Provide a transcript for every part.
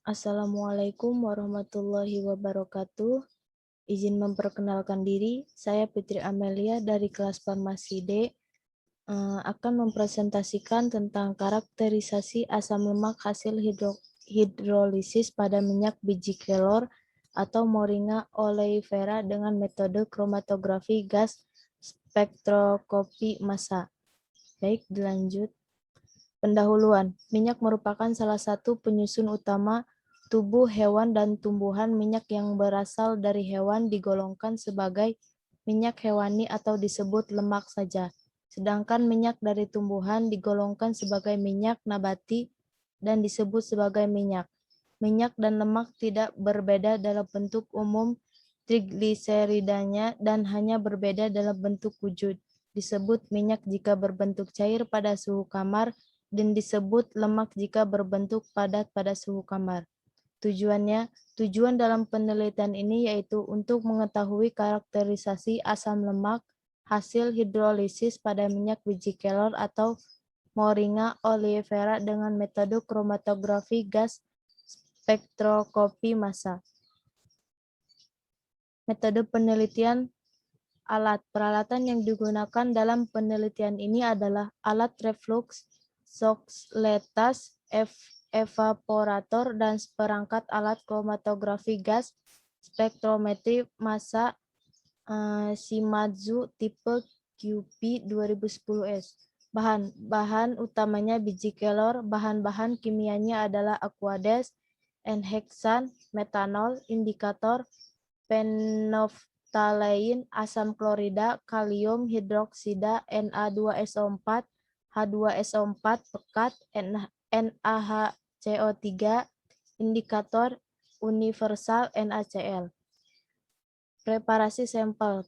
Assalamualaikum warahmatullahi wabarakatuh. Izin memperkenalkan diri, saya Fitri Amelia dari kelas Farmasi D, akan mempresentasikan tentang karakterisasi asam lemak hasil hidrolisis pada minyak biji kelor atau Moringa oleifera dengan metode kromatografi gas spektroskopi massa. Baik, dilanjut. Pendahuluan, minyak merupakan salah satu penyusun utama tubuh hewan dan tumbuhan. Minyak yang berasal dari hewan digolongkan sebagai minyak hewani atau disebut lemak saja. Sedangkan minyak dari tumbuhan digolongkan sebagai minyak nabati dan disebut sebagai minyak. Minyak dan lemak tidak berbeda dalam bentuk umum trigliseridanya dan hanya berbeda dalam bentuk wujud. Disebut minyak jika berbentuk cair pada suhu kamar dan disebut lemak jika berbentuk padat pada suhu kamar. Tujuan dalam penelitian ini yaitu untuk mengetahui karakterisasi asam lemak hasil hidrolisis pada minyak biji kelor atau Moringa oleifera dengan metode kromatografi gas spektroskopi massa. Metode penelitian alat. Peralatan yang digunakan dalam penelitian ini adalah alat reflux, Soxhletas, evaporator, dan seperangkat alat kromatografi gas spektrometri massa Shimadzu tipe QP 2010S. Bahan utamanya biji kelor, bahan-bahan kimianya adalah aqueous, N-hexan, metanol, indikator, phenophthalein, asam klorida, kalium hidroksida, Na2SO4, H2SO4 pekat, NaHCO3, indikator universal NaCl. Preparasi sampel,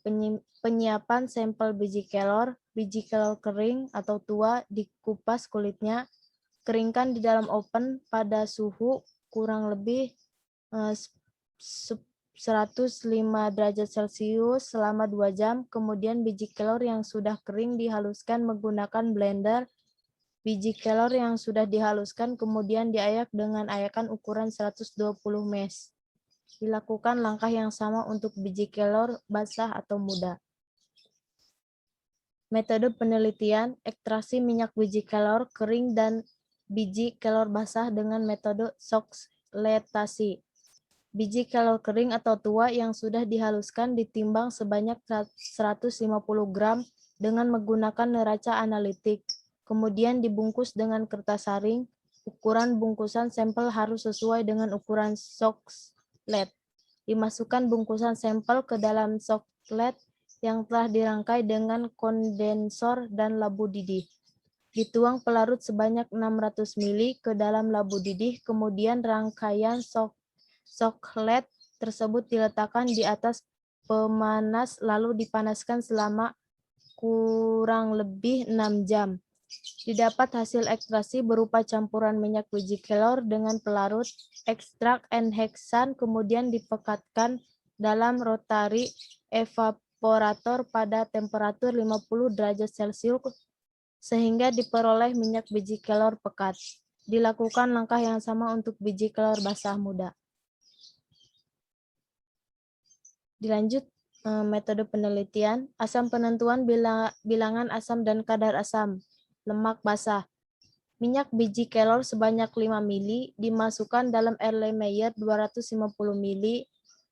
penyiapan sampel biji kelor kering atau tua, dikupas kulitnya, keringkan di dalam oven pada suhu kurang lebih 105 derajat Celcius selama 2 jam. Kemudian biji kelor yang sudah kering dihaluskan menggunakan blender. Biji kelor yang sudah dihaluskan kemudian diayak dengan ayakan ukuran 120 mesh. Dilakukan langkah yang sama untuk biji kelor basah atau muda. Metode penelitian, ekstraksi minyak biji kelor kering dan biji kelor basah dengan metode soxhletasi. Biji kelor kering atau tua yang sudah dihaluskan ditimbang sebanyak 150 gram dengan menggunakan neraca analitik. Kemudian dibungkus dengan kertas saring. Ukuran bungkusan sampel harus sesuai dengan ukuran soxhlet. Dimasukkan bungkusan sampel ke dalam soxhlet yang telah dirangkai dengan kondensor dan labu didih. Dituang pelarut sebanyak 600 ml ke dalam labu didih, kemudian rangkaian soxhlet tersebut diletakkan di atas pemanas lalu dipanaskan selama kurang lebih 6 jam. Didapat hasil ekstraksi berupa campuran minyak biji kelor dengan pelarut ekstrak N-hexan, kemudian dipekatkan dalam rotary evaporator pada temperatur 50 derajat Celcius sehingga diperoleh minyak biji kelor pekat. Dilakukan langkah yang sama untuk biji kelor basah muda. Dilanjut metode penelitian, asam penentuan bilangan asam dan kadar asam lemak basah. Minyak biji kelor sebanyak 5 ml dimasukkan dalam Erlenmeyer 250 ml,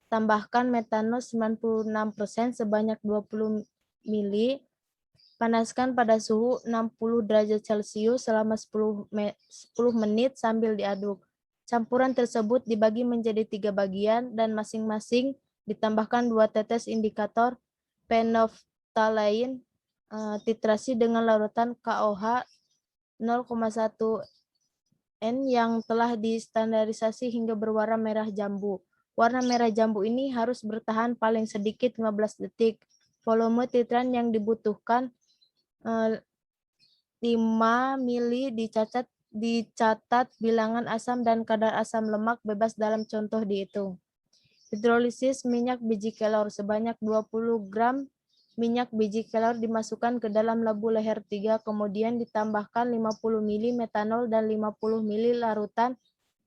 tambahkan metanol 96% sebanyak 20 ml, panaskan pada suhu 60 derajat Celcius selama 10 menit sambil diaduk. Campuran tersebut dibagi menjadi 3 bagian dan masing-masing ditambahkan 2 tetes indikator phenophthalein, titrasi dengan larutan KOH 0,1 N yang telah distandarisasi hingga berwarna merah jambu. Warna merah jambu ini harus bertahan paling sedikit 15 detik. Volume titran yang dibutuhkan 5 mili dicatat bilangan asam dan kadar asam lemak bebas dalam contoh dihitung. Hidrolisis minyak biji kelor sebanyak 20 gram minyak biji kelor dimasukkan ke dalam labu leher 3, kemudian ditambahkan 50 ml metanol dan 50 ml larutan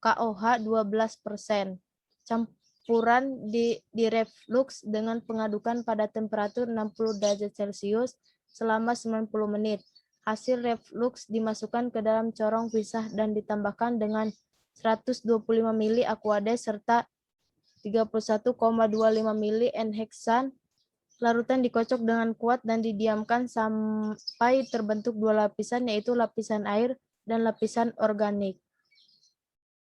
KOH 12%. Campuran direflux dengan pengadukan pada temperatur 60 derajat Celcius selama 90 menit. Hasil reflux dimasukkan ke dalam corong pisah dan ditambahkan dengan 125 ml aqueous serta 31,25 ml N-heksan. Larutan dikocok dengan kuat dan didiamkan sampai terbentuk dua lapisan, yaitu lapisan air dan lapisan organik.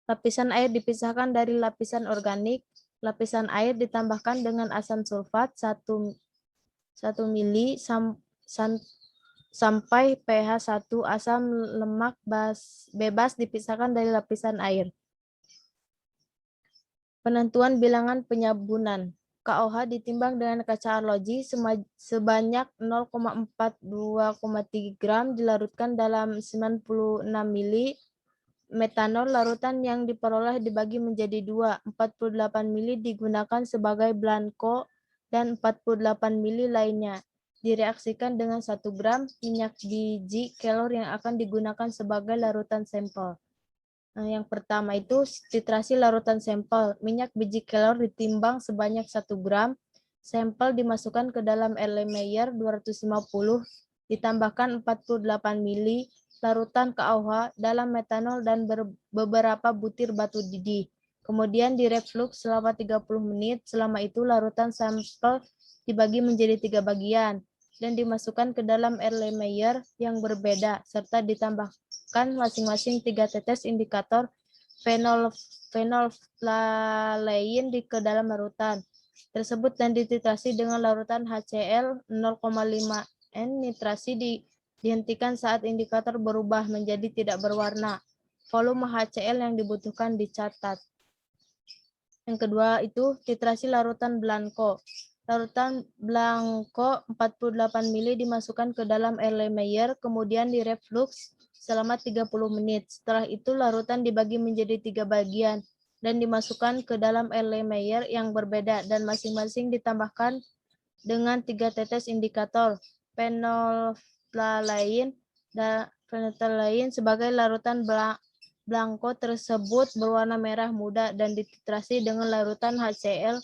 Lapisan air dipisahkan dari lapisan organik. Lapisan air ditambahkan dengan asam sulfat 1 mili sampai pH 1. Asam lemak bebas dipisahkan dari lapisan air. Penentuan bilangan penyabunan. KOH ditimbang dengan kaca arloji sebanyak 0,423 gram dilarutkan dalam 96 mili. Metanol larutan yang diperoleh dibagi menjadi 2, 48 mili digunakan sebagai blanko dan 48 mili lainnya. Direaksikan dengan 1 gram minyak biji kelor yang akan digunakan sebagai larutan sampel. Nah, yang pertama itu titrasi larutan sampel. Minyak biji kelor ditimbang sebanyak 1 gram. Sampel dimasukkan ke dalam Erlenmeyer 250, ditambahkan 48 mili larutan KOH dalam metanol dan beberapa butir batu didih. Kemudian direflux selama 30 menit. Selama itu larutan sampel dibagi menjadi 3 bagian dan dimasukkan ke dalam Erlenmeyer yang berbeda serta ditambahkan masing-masing 3 tetes indikator fenolftalein ke dalam larutan tersebut dan dititrasi dengan larutan HCl 0,5 N. Nitrasi dihentikan saat indikator berubah menjadi tidak berwarna. Volume HCl yang dibutuhkan dicatat. Yang kedua itu titrasi larutan blanko. Larutan blanko 48 mili dimasukkan ke dalam Erlenmeyer, kemudian direflux selama 30 menit. Setelah itu larutan dibagi menjadi 3 bagian dan dimasukkan ke dalam Erlenmeyer yang berbeda dan masing-masing ditambahkan dengan 3 tetes indikator fenolftalein sebagai larutan blanko tersebut berwarna merah muda dan dititrasi dengan larutan HCl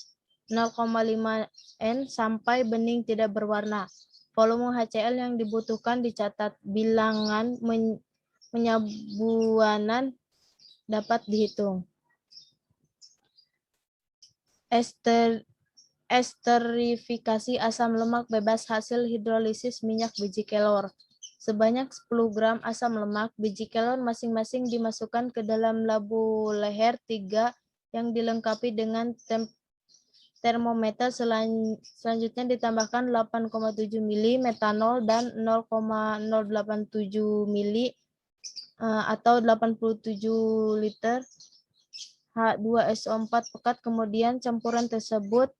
0,5 N sampai bening tidak berwarna. Volume HCl yang dibutuhkan dicatat. Bilangan penyabunan dapat dihitung. Esterifikasi asam lemak bebas hasil hidrolisis minyak biji kelor. Sebanyak 10 gram asam lemak biji kelor masing-masing dimasukkan ke dalam labu leher 3 yang dilengkapi dengan termometer. Selanjutnya ditambahkan 8,7 mili metanol dan 0,087 mili atau 87 liter H2SO4 pekat. Kemudian campuran tersebut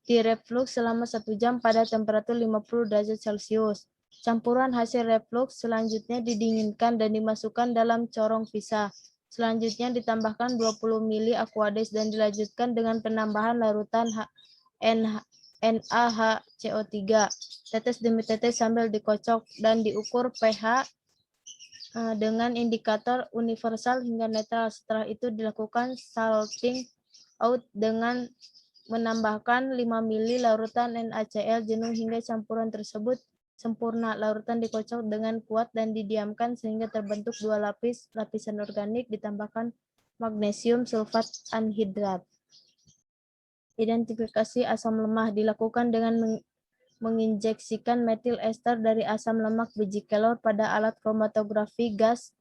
direflux selama 1 jam pada temperatur 50 derajat Celcius. Campuran hasil reflux selanjutnya didinginkan dan dimasukkan dalam corong pisah. Selanjutnya ditambahkan 20 mili aqueous dan dilanjutkan dengan penambahan larutan NaHCO3 tetes demi tetes sambil dikocok dan diukur pH dengan indikator universal hingga netral. Setelah itu dilakukan salting out dengan menambahkan 5 mili larutan NaCl jenuh hingga campuran tersebut sempurna. Larutan dikocok dengan kuat dan didiamkan sehingga terbentuk 2 lapisan organik, ditambahkan magnesium sulfat anhidrat. Identifikasi asam lemah dilakukan dengan menginjeksikan metil ester dari asam lemak biji kelor pada alat kromatografi gas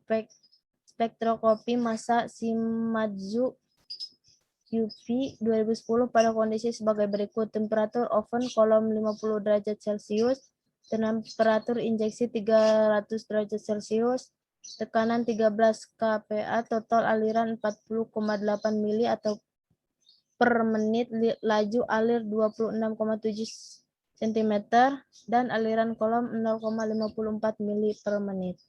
spektroskopi massa Shimadzu UV 2010 pada kondisi sebagai berikut. Temperatur oven kolom 50 derajat Celcius, temperatur injeksi 300 derajat Celcius, tekanan 13 kPa, total aliran 40,8 mili atau per menit, laju alir 26,7 cm, dan aliran kolom 0,54 mili per menit.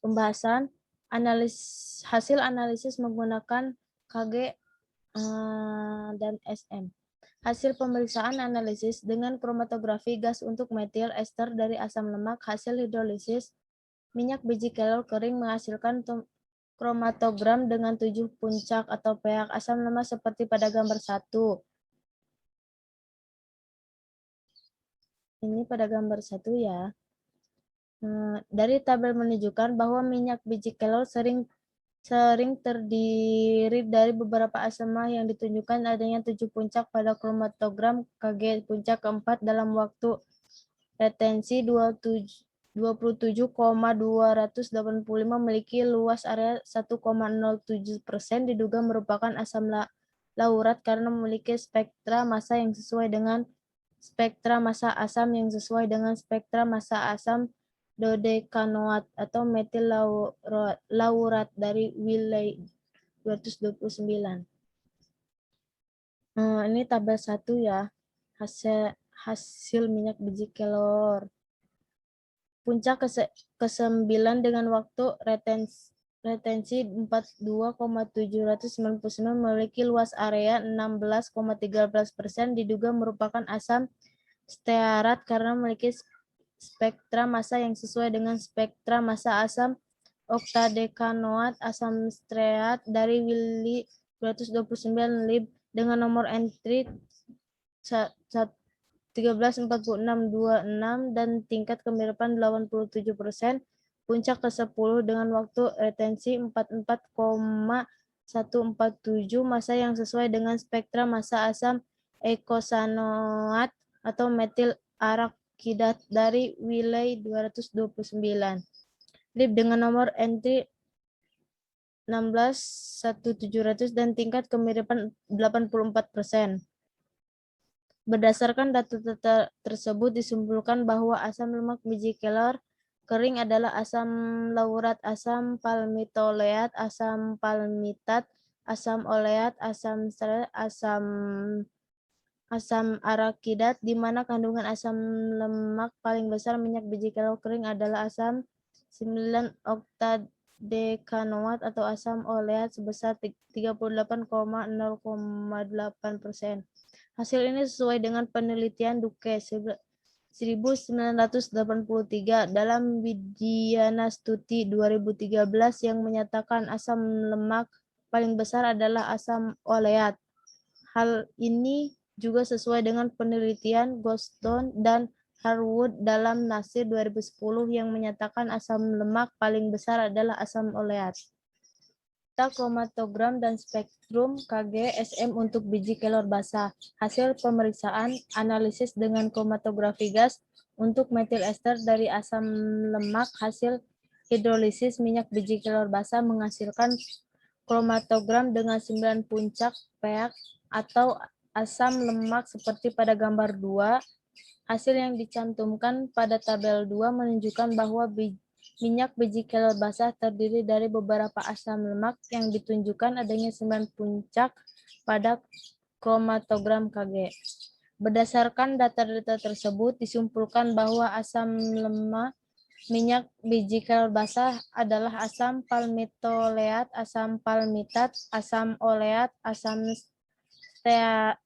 Pembahasan hasil analisis menggunakan KG dan SM. Hasil pemeriksaan analisis dengan kromatografi gas untuk metil ester dari asam lemak. Hasil hidrolisis minyak biji kelor kering menghasilkan kromatogram dengan 7 puncak atau pH asam lemak seperti pada gambar 1. Ini pada gambar 1 ya. Dari tabel menunjukkan bahwa minyak biji kelor sering terdiri dari beberapa asam yang ditunjukkan adanya 7 puncak pada kromatogram Kg puncak keempat dalam waktu retensi 27,285 memiliki luas area 1,07% diduga merupakan asam laurat karena memiliki spektra massa yang sesuai dengan spektra massa asam dodekanoat atau metil laurat dari Wiley 229. Ini tabel 1 ya, hasil minyak biji kelor. Puncak ke-9 dengan waktu retensi 42,799 memiliki luas area 16,13% diduga merupakan asam stearat karena memiliki spektra massa yang sesuai dengan spektra massa asam oktadekanoat asam stearat dari Wiley 229 lib dengan nomor entry 134626 dan tingkat kemiripan 87%. Puncak ke-10 dengan waktu retensi 44,147 massa yang sesuai dengan spektra massa asam eikosanoat atau metil arakidat dari Wiley 229. Lib dengan nomor entry 161700 dan tingkat kemiripan 84%. Berdasarkan data tersebut disimpulkan bahwa asam lemak biji kelor kering adalah asam laurat, asam palmitoleat, asam palmitat, asam oleat, asam stearat, asam arakidat, di mana kandungan asam lemak paling besar minyak biji kelor kering adalah asam 9 oktadekanoat atau asam oleat sebesar 38,0,8%. Hasil ini sesuai dengan penelitian Duque 1983 dalam Widyana Stuti 2013 yang menyatakan asam lemak paling besar adalah asam oleat. Hal ini juga sesuai dengan penelitian Goston dan Harwood dalam Nasir 2010 yang menyatakan asam lemak paling besar adalah asam oleat. Data kromatogram dan spektrum Kg SM untuk biji kelor basah. Hasil pemeriksaan analisis dengan kromatografi gas untuk metil ester dari asam lemak hasil hidrolisis minyak biji kelor basah menghasilkan kromatogram dengan 9 puncak pH atau asam lemak seperti pada gambar 2. Hasil yang dicantumkan pada tabel 2 menunjukkan bahwa minyak biji kelor basah terdiri dari beberapa asam lemak yang ditunjukkan adanya 9 puncak pada kromatogram Kg. Berdasarkan data-data tersebut disimpulkan bahwa asam lemak minyak biji kelor basah adalah asam palmitoleat, asam palmitat, asam oleat, asam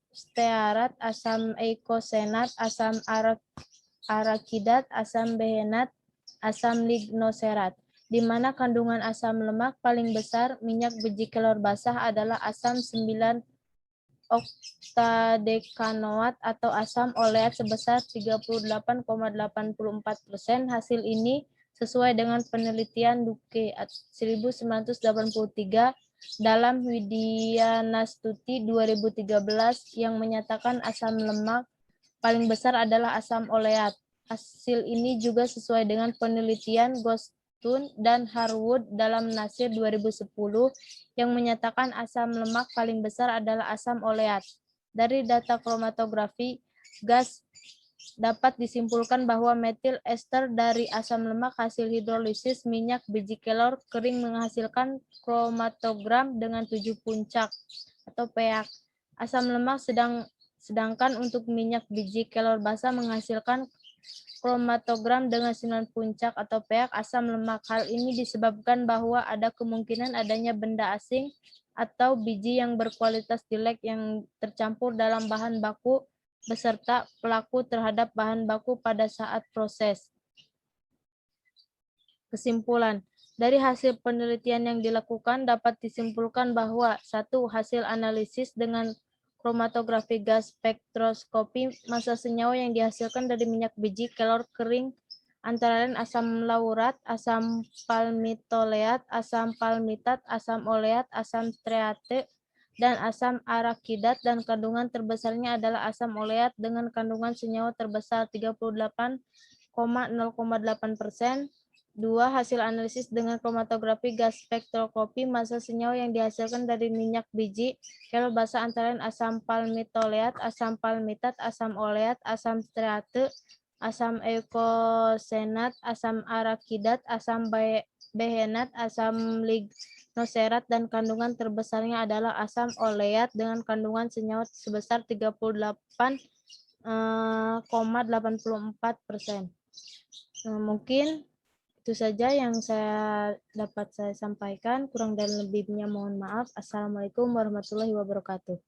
stearat, asam eikosenat, asam arakidat, asam behenat, asam lignoserat, di mana kandungan asam lemak paling besar minyak biji kelor basah adalah asam 9 oktadekanoat atau asam oleat sebesar 38,84%. Hasil ini sesuai dengan penelitian Duque 1983 dalam Widyana Stuti 2013 yang menyatakan asam lemak paling besar adalah asam oleat. Hasil ini juga sesuai dengan penelitian Gostun dan Harwood dalam Nasir 2010 yang menyatakan asam lemak paling besar adalah asam oleat. Dari data kromatografi gas dapat disimpulkan bahwa metil ester dari asam lemak hasil hidrolisis minyak biji kelor kering menghasilkan kromatogram dengan 7 puncak atau pH. Asam lemak sedangkan untuk minyak biji kelor basah menghasilkan kromatogram dengan 9 puncak atau pH asam lemak. Hal ini disebabkan bahwa ada kemungkinan adanya benda asing atau biji yang berkualitas jelek yang tercampur dalam bahan baku beserta pelaku terhadap bahan baku pada saat proses. Kesimpulan, Dari hasil penelitian yang dilakukan dapat disimpulkan bahwa satu hasil analisis dengan kromatografi gas spektroskopi massa senyawa yang dihasilkan dari minyak biji kelor kering antara lain asam laurat, asam palmitoleat, asam palmitat, asam oleat, asam stearate, dan asam arakidat, dan kandungan terbesarnya adalah asam oleat dengan kandungan senyawa terbesar 38,0,8%. Dua, hasil analisis dengan kromatografi gas spektroskopi massa senyawa yang dihasilkan dari minyak biji kelor basa antara lain asam palmitoleat, asam palmitat, asam oleat, asam stearate, asam eukosenat, asam arakidat, asam behenat, asam lignoserat, dan kandungan terbesarnya adalah asam oleat dengan kandungan senyawa sebesar 38,84%. Mungkin itu saja yang dapat saya sampaikan. Kurang dan lebihnya mohon maaf. Assalamualaikum warahmatullahi wabarakatuh.